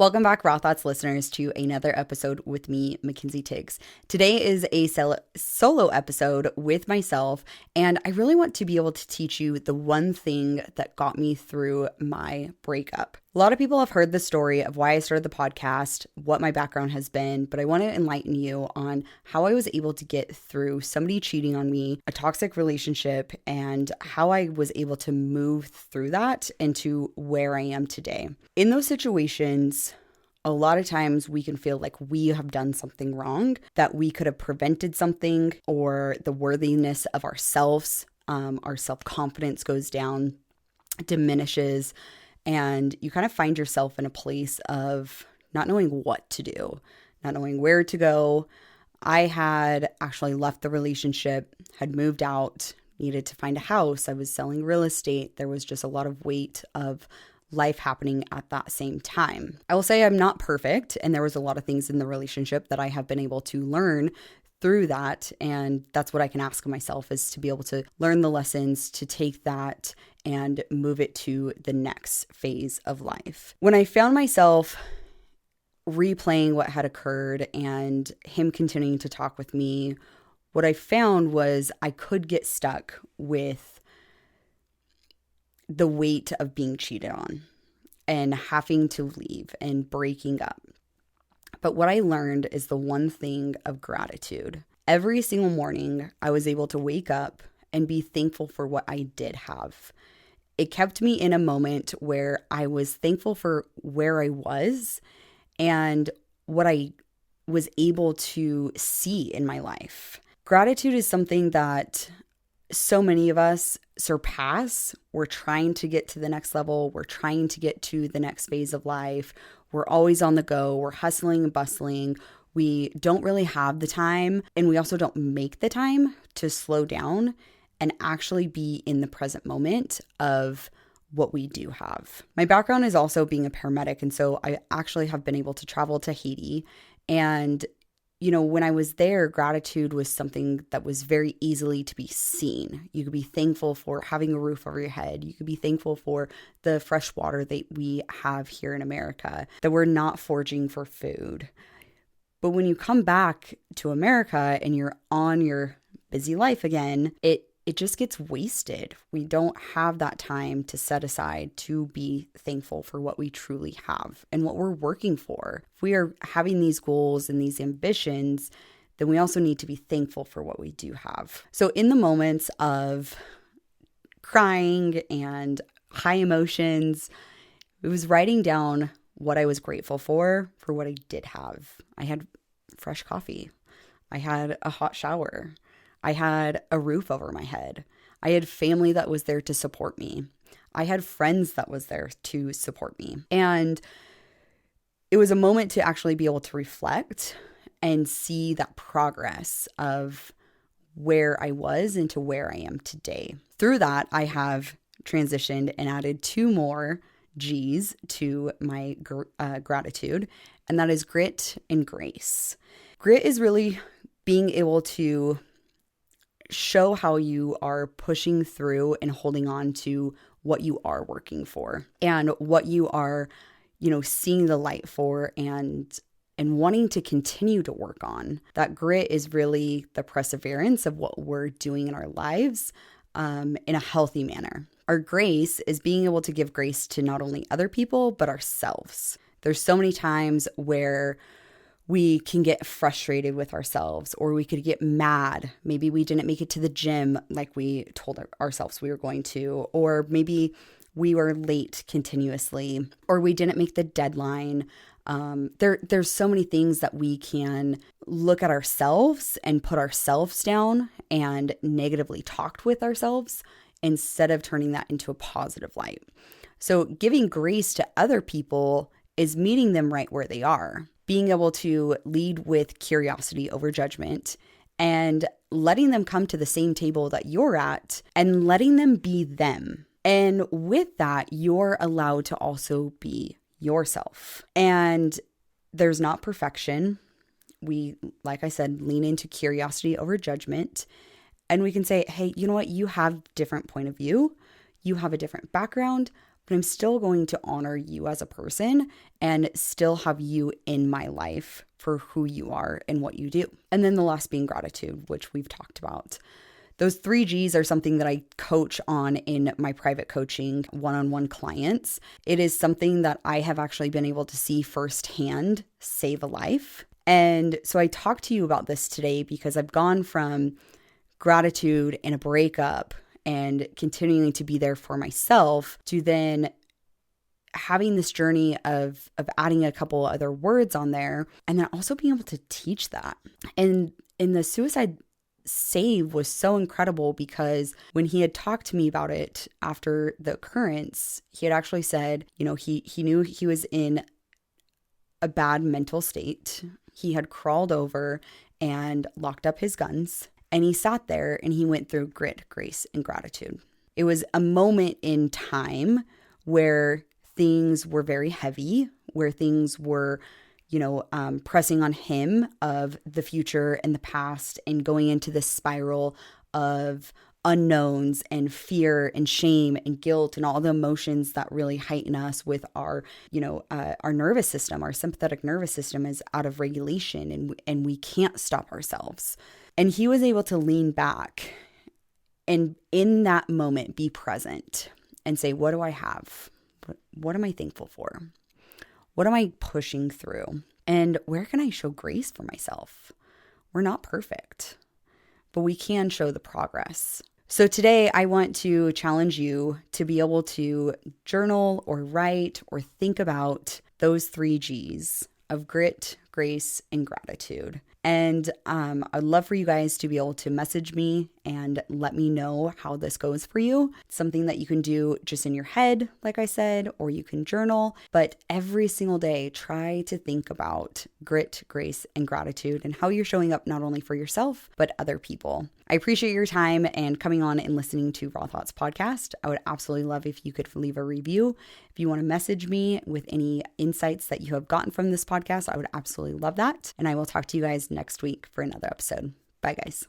Welcome back, Raw Thoughts listeners, to another episode with me, Mackenzie Tiggs. Today is a solo episode with myself, and I really want to be able to teach you the one thing that got me through my breakup. A lot of people have heard the story of why I started the podcast, what my background has been, but I want to enlighten you on how I was able to get through somebody cheating on me, a toxic relationship, and how I was able to move through that into where I am today. In those situations, a lot of times we can feel like we have done something wrong, that we could have prevented something, or the worthiness of ourselves, our self-confidence goes down, diminishes, and you kind of find yourself in a place of not knowing what to do, not knowing where to go. I had actually left the relationship, had moved out, needed to find a house. I was selling real estate. There was just a lot of weight of life happening at that same time. I will say I'm not perfect, and there was a lot of things in the relationship that I have been able to learn through that, and that's what I can ask of myself, is to be able to learn the lessons, to take that and move it to the next phase of life. When I found myself replaying what had occurred and him continuing to talk with me, what I found was I could get stuck with the weight of being cheated on and having to leave and breaking up. But what I learned is the one thing of gratitude. Every single morning, I was able to wake up and be thankful for what I did have. It kept me in a moment where I was thankful for where I was and what I was able to see in my life. Gratitude is something that so many of us surpass. We're trying to get to the next level. We're trying to get to the next phase of life. We're always on the go. We're hustling and bustling. We don't really have the time, and we also don't make the time to slow down and actually be in the present moment of what we do have. My background is also being a paramedic, and so I actually have been able to travel to Haiti. And when I was there, gratitude was something that was very easily to be seen. You could be thankful for having a roof over your head. You could be thankful for the fresh water that we have here in America, that we're not foraging for food. But when you come back to America and you're on your busy life again, it just gets wasted. We don't have that time to set aside to be thankful for what we truly have and what we're working for. If we are having these goals and these ambitions, then we also need to be thankful for what we do have. So in the moments of crying and high emotions, it was writing down what I was grateful for what I did have. I had fresh coffee. I had a hot shower. I had a roof over my head. I had family that was there to support me. I had friends that was there to support me. And it was a moment to actually be able to reflect and see that progress of where I was into where I am today. Through that, I have transitioned and added 2 more G's to my gratitude, and that is grit and grace. Grit is really being able to show how you are pushing through and holding on to what you are working for and what you are, seeing the light for and wanting to continue to work on. That grit is really the perseverance of what we're doing in our lives in a healthy manner. Our grace is being able to give grace to not only other people, but ourselves. There's so many times where we can get frustrated with ourselves, or we could get mad. Maybe we didn't make it to the gym like we told ourselves we were going to, or maybe we were late continuously, or we didn't make the deadline. There's so many things that we can look at ourselves and put ourselves down and negatively talk with ourselves instead of turning that into a positive light. So giving grace to other people is meeting them right where they are. Being able to lead with curiosity over judgment and letting them come to the same table that you're at and letting them be them. And with that, you're allowed to also be yourself. And there's not perfection. We, like I said, lean into curiosity over judgment. And we can say, hey, you know what? You have different point of view. You have a different background, but I'm still going to honor you as a person and still have you in my life for who you are and what you do. And then the last being gratitude, which we've talked about. Those 3Gs are something that I coach on in my private coaching one-on-one clients. It is something that I have actually been able to see firsthand save a life. And so I talked to you about this today because I've gone from gratitude in a breakup and continuing to be there for myself to then having this journey of adding a couple other words on there and then also being able to teach that. And in the suicide save was so incredible because when he had talked to me about it after the occurrence, he had actually said, he knew he was in a bad mental state. He had crawled over and locked up his guns, and he sat there and he went through grit, grace, and gratitude. It was a moment in time where things were very heavy, where things were pressing on him of the future and the past and going into this spiral of unknowns and fear and shame and guilt and all the emotions that really heighten us with our nervous system. Our sympathetic nervous system is out of regulation and we can't stop ourselves. And he was able to lean back and in that moment be present and say, what do I have? What am I thankful for? What am I pushing through? And where can I show grace for myself? We're not perfect, but we can show the progress. So today I want to challenge you to be able to journal or write or think about those 3Gs of grit, grace, and gratitude. And I'd love for you guys to be able to message me and let me know how this goes for you. It's something that you can do just in your head, like I said, or you can journal. But every single day, try to think about grit, grace, and gratitude and how you're showing up not only for yourself, but other people. I appreciate your time and coming on and listening to Raw Thoughts Podcast. I would absolutely love if you could leave a review. If you want to message me with any insights that you have gotten from this podcast, I would absolutely love that. And I will talk to you guys next week for another episode. Bye, guys.